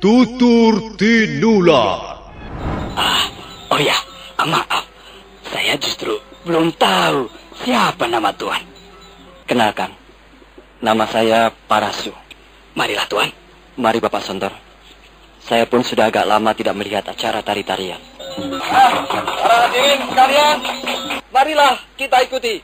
Tutur Tinular. Oh ya, maaf. Saya justru belum tahu siapa nama Tuan. Kenalkan, nama saya Parasu. Marilah Tuan. Mari Bapak Sontor. Saya pun sudah agak lama tidak melihat acara tari-tarian. Para hadirin sekalian, marilah kita ikuti.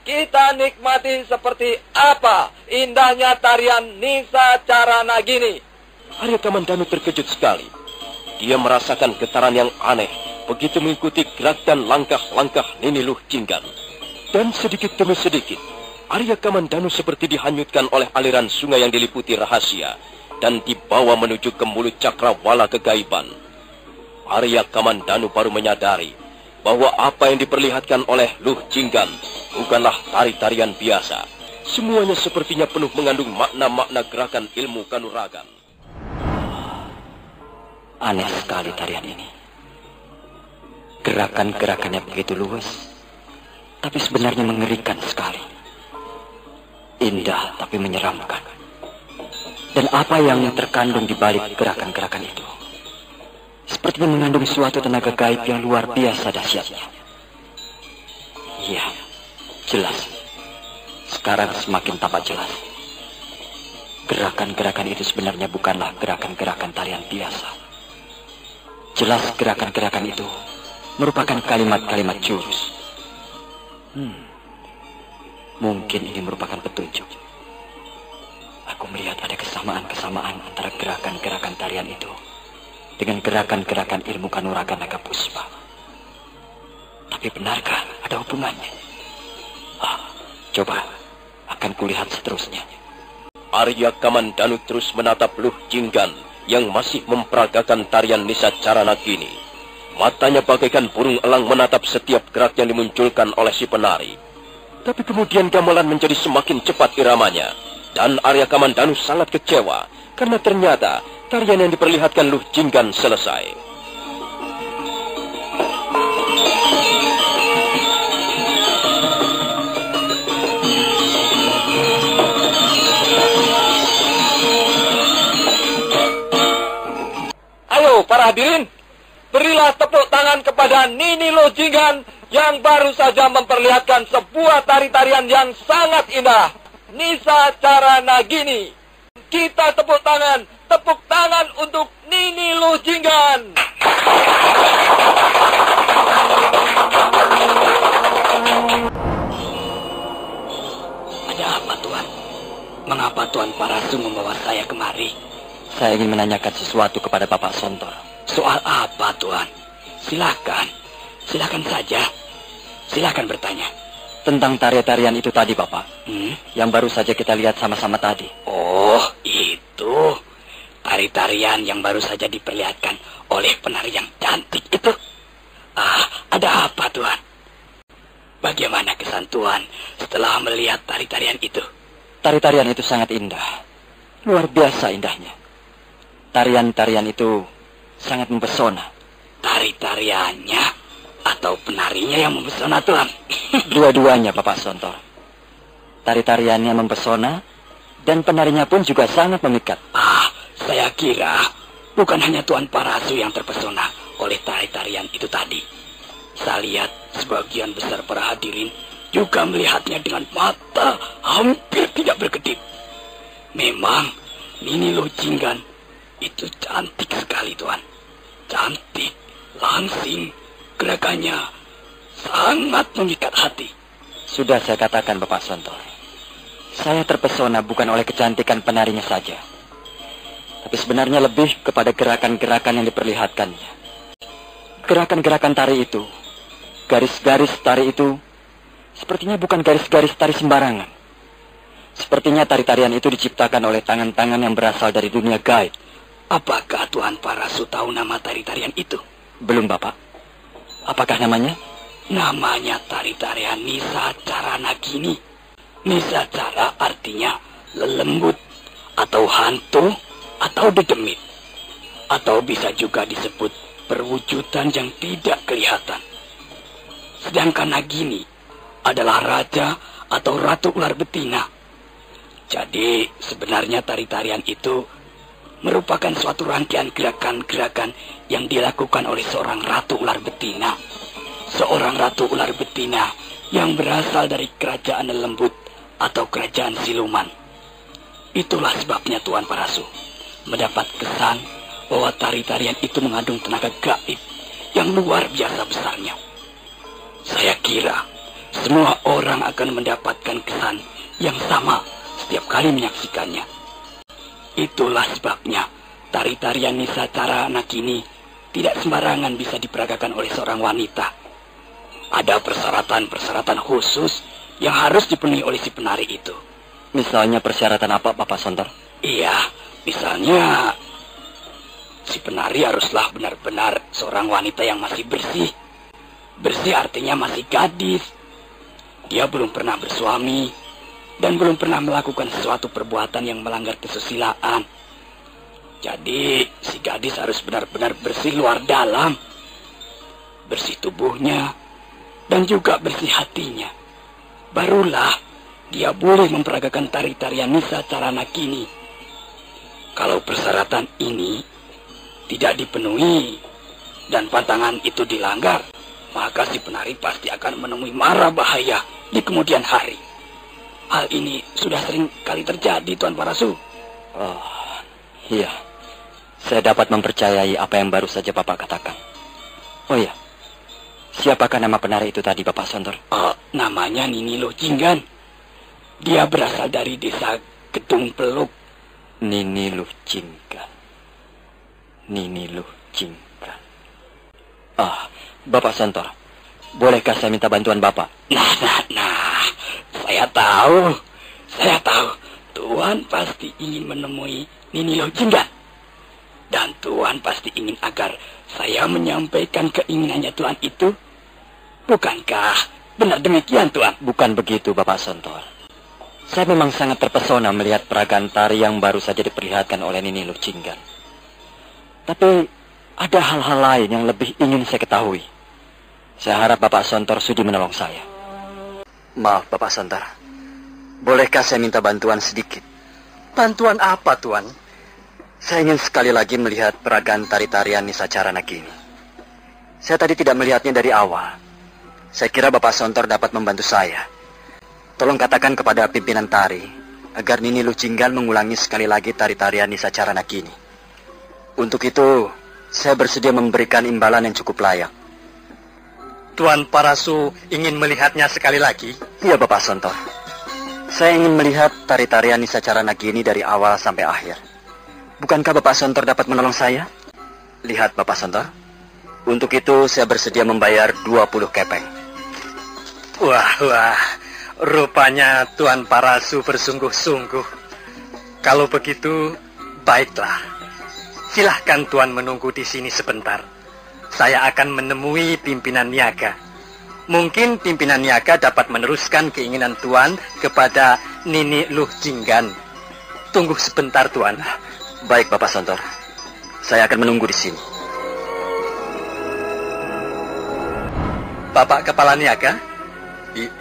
Kita nikmati seperti apa indahnya tarian Nisa Caranagini. Arya Kamandanu terkejut sekali. Dia merasakan getaran yang aneh begitu mengikuti gerak dan langkah-langkah Nini Luh Jinggan. Dan sedikit demi sedikit, Arya Kamandanu seperti dihanyutkan oleh aliran sungai yang diliputi rahasia dan dibawa menuju ke mulut cakrawala kegaiban. Arya Kamandanu baru menyadari bahwa apa yang diperlihatkan oleh Luh Jinggan bukanlah tari-tarian biasa. Semuanya sepertinya penuh mengandung makna-makna gerakan ilmu kanuragan. Aneh sekali tarian ini. Gerakan-gerakannya begitu luas, tapi sebenarnya mengerikan sekali. Indah tapi menyeramkan. Dan apa yang terkandung di balik gerakan-gerakan itu? Sepertinya mengandung suatu tenaga gaib yang luar biasa dahsyatnya. Iya, jelas. Sekarang semakin tampak jelas. Gerakan-gerakan itu sebenarnya bukanlah gerakan-gerakan tarian biasa. Jelas gerakan-gerakan itu merupakan kalimat-kalimat jurus. Mungkin ini merupakan petunjuk. Aku melihat ada kesamaan-kesamaan antara gerakan-gerakan tarian itu dengan gerakan-gerakan ilmu kanuragan naga puspa. Tapi benarkah ada hubungannya? Coba akan kulihat seterusnya. Arya Kamandanu terus menatap Luh Jinggan yang masih memperagakan tarian Nisa Caranagini. Matanya bagaikan burung elang menatap setiap gerak yang dimunculkan oleh si penari. Tapi kemudian gamelan menjadi semakin cepat iramanya. Dan Arya Kamandanu sangat kecewa karena ternyata tarian yang diperlihatkan Luh Jinggan selesai. Para hadirin, berilah tepuk tangan kepada Nini Luh Jinggan yang baru saja memperlihatkan sebuah tari-tarian yang sangat indah, Nisa Caranagini. Kita tepuk tangan untuk Nini Luh Jinggan. Ada apa Tuan? Mengapa Tuan Parasu membawa saya kemari? Saya ingin menanyakan sesuatu kepada Bapak Sontor. Soal apa, Tuan? Silakan saja. Silakan bertanya. Tentang tarian-tarian itu tadi, Bapak. Yang baru saja kita lihat sama-sama tadi. Oh, itu. Tari-tarian yang baru saja diperlihatkan oleh penari yang cantik itu. Ada apa, Tuan? Bagaimana kesan Tuan setelah melihat tari-tarian itu? Tari-tarian itu sangat indah. Luar biasa indahnya. Tarian-tarian itu sangat mempesona. Tari-tariannya atau penarinya yang mempesona, Tuan? Dua-duanya, Bapak Sontor. Tari-tariannya mempesona, dan penarinya pun juga sangat memikat. Saya kira bukan hanya Tuan Parasu yang terpesona oleh tari-tarian itu tadi. Saya lihat sebagian besar para hadirin juga melihatnya dengan mata hampir tidak berkedip. Memang Nini Luh Jinggan itu cantik sekali, Tuan. Cantik, langsing, gerakannya sangat memikat hati. Sudah saya katakan, Bapak Sontor. Saya terpesona bukan oleh kecantikan penarinya saja, tapi sebenarnya lebih kepada gerakan-gerakan yang diperlihatkannya. Gerakan-gerakan tari itu, garis-garis tari itu, sepertinya bukan garis-garis tari sembarangan. Sepertinya tari-tarian itu diciptakan oleh tangan-tangan yang berasal dari dunia gaib. Apakah Tuan Parasu tahu nama tari-tarian itu? Belum, Bapak. Apakah namanya? Namanya tari-tarian Nisa Caranagini. Nisa Cara artinya lelembut, atau hantu, atau dedemit. Atau bisa juga disebut perwujudan yang tidak kelihatan. Sedangkan Nagini adalah raja atau ratu ular betina. Jadi sebenarnya tari-tarian itu merupakan suatu rangkaian gerakan-gerakan yang dilakukan oleh seorang ratu ular betina. Seorang ratu ular betina yang berasal dari kerajaan lembut atau kerajaan siluman. Itulah sebabnya Tuan Parasu mendapat kesan bahwa tari-tarian itu mengandung tenaga gaib yang luar biasa besarnya. Saya kira semua orang akan mendapatkan kesan yang sama setiap kali menyaksikannya. Itulah sebabnya tari-tarian Nisacara Nagini tidak sembarangan bisa diperagakan oleh seorang wanita. Ada persyaratan-persyaratan khusus yang harus dipenuhi oleh si penari itu. Misalnya persyaratan apa, Bapak Sontor? Iya, misalnya si penari haruslah benar-benar seorang wanita yang masih bersih. Bersih artinya masih gadis. Dia belum pernah bersuami dan belum pernah melakukan sesuatu perbuatan yang melanggar kesusilaan. Jadi si gadis harus benar-benar bersih luar dalam. Bersih tubuhnya dan juga bersih hatinya. Barulah dia boleh memperagakan tari-tarian Nisacara Nagini. Kalau persyaratan ini tidak dipenuhi dan pantangan itu dilanggar, maka si penari pasti akan menemui mara bahaya di kemudian hari. Hal ini sudah sering kali terjadi, Tuan Parasu. Oh, iya. Saya dapat mempercayai apa yang baru saja Bapak katakan. Oh iya, siapakah nama penari itu tadi, Bapak Sontor? Namanya Nini Luh Jinggan. Dia berasal dari desa Gedung Peluk. Nini Luh Jinggan. Nini Luh Jinggan. Bapak Sontor, bolehkah saya minta bantuan Bapak? Nah, saya tahu. Tuan pasti ingin menemui Nini Luh Jinggan. Dan Tuan pasti ingin agar saya menyampaikan keinginannya Tuan itu. Bukankah benar demikian, Tuan? Bukan begitu, Bapak Sontor. Saya memang sangat terpesona melihat peragaan tari yang baru saja diperlihatkan oleh Nini Luh Jinggan. Tapi ada hal-hal lain yang lebih ingin saya ketahui. Saya harap Bapak Sontor sudi menolong saya. Maaf, Bapak Sontor. Bolehkah saya minta bantuan sedikit? Bantuan apa, Tuan? Saya ingin sekali lagi melihat peragaan tari-tarian Nisacara Nagini. Saya tadi tidak melihatnya dari awal. Saya kira Bapak Sontor dapat membantu saya. Tolong katakan kepada pimpinan tari agar Nini Luh Jinggan mengulangi sekali lagi tari-tarian Nisacara Nagini. Untuk itu, saya bersedia memberikan imbalan yang cukup layak. Tuan Parasu ingin melihatnya sekali lagi? Iya, Bapak Sontor. Saya ingin melihat tari-tarian Nisacara Nagini dari awal sampai akhir. Bukankah Bapak Sontor dapat menolong saya? Lihat, Bapak Sontor. Untuk itu, saya bersedia membayar 20 kepeng. Wah, rupanya Tuan Parasu bersungguh-sungguh. Kalau begitu, baiklah. Silahkan Tuan menunggu di sini sebentar. Saya akan menemui pimpinan niaga. Mungkin pimpinan niaga dapat meneruskan keinginan Tuan kepada Nini Luh Jinggan. Tunggu sebentar, Tuan. Baik, Bapak Sontor. Saya akan menunggu di sini. Bapak Kepala Niaga?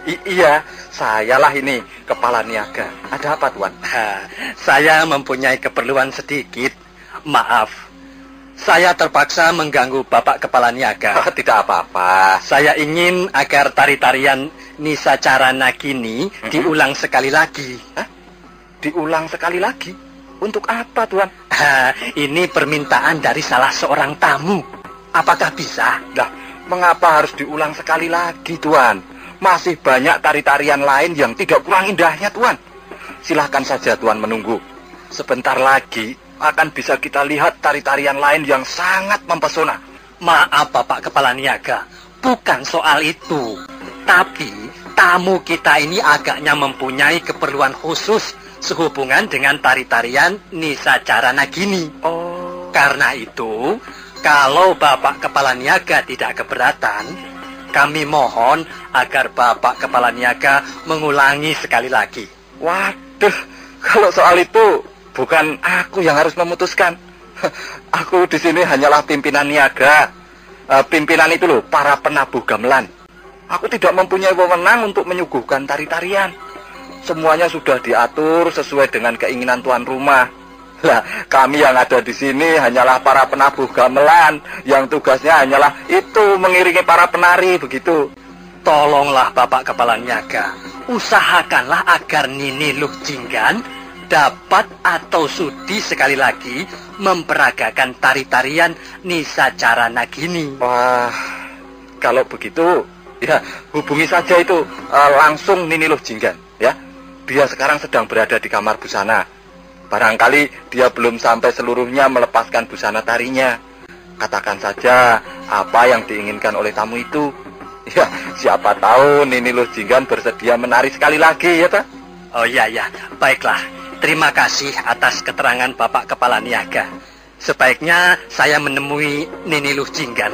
Iya, sayalah ini Kepala Niaga. Ada apa, Tuan? Saya mempunyai keperluan sedikit. Maaf. Saya terpaksa mengganggu Bapak Kepala Niaga. Tidak apa-apa. Saya ingin agar tari-tarian Nisacara Nagini diulang sekali lagi. Hah? Diulang sekali lagi? Untuk apa, Tuan? Ini permintaan dari salah seorang tamu. Apakah bisa? Lah, mengapa harus diulang sekali lagi, Tuan? Masih banyak tari-tarian lain yang tidak kurang indahnya, Tuan. Silahkan saja Tuan menunggu. Sebentar lagi akan bisa kita lihat tari-tarian lain yang sangat mempesona. Maaf, Bapak Kepala Niaga. Bukan soal itu. Tapi tamu kita ini agaknya mempunyai keperluan khusus sehubungan dengan tari-tarian Nisacara Nagini. Oh. Karena itu, kalau Bapak Kepala Niaga tidak keberatan, kami mohon agar Bapak Kepala Niaga mengulangi sekali lagi. Waduh, kalau soal itu bukan aku yang harus memutuskan. Aku di sini hanyalah pimpinan niaga. Pimpinan itu loh, para penabuh gamelan. Aku tidak mempunyai wewenang untuk menyuguhkan tari-tarian. Semuanya sudah diatur sesuai dengan keinginan tuan rumah. Lah, kami yang ada di sini hanyalah para penabuh gamelan yang tugasnya hanyalah itu mengiringi para penari begitu. Tolonglah Bapak Kepala Niaga, usahakanlah agar Nini Luh Jinggan dapat atau sudi sekali lagi memperagakan tari-tarian Nisa Cara Nagini. Wah, kalau begitu, ya hubungi saja itu langsung Nini Luh Jinggan, ya. Dia sekarang sedang berada di kamar busana. Barangkali dia belum sampai seluruhnya melepaskan busana tarinya. Katakan saja apa yang diinginkan oleh tamu itu. Ya, siapa tahu Nini Luh Jinggan bersedia menari sekali lagi, ya, Pak? Oh iya, baiklah. Terima kasih atas keterangan Bapak Kepala Niaga. Sebaiknya saya menemui Nini Luh Jinggan.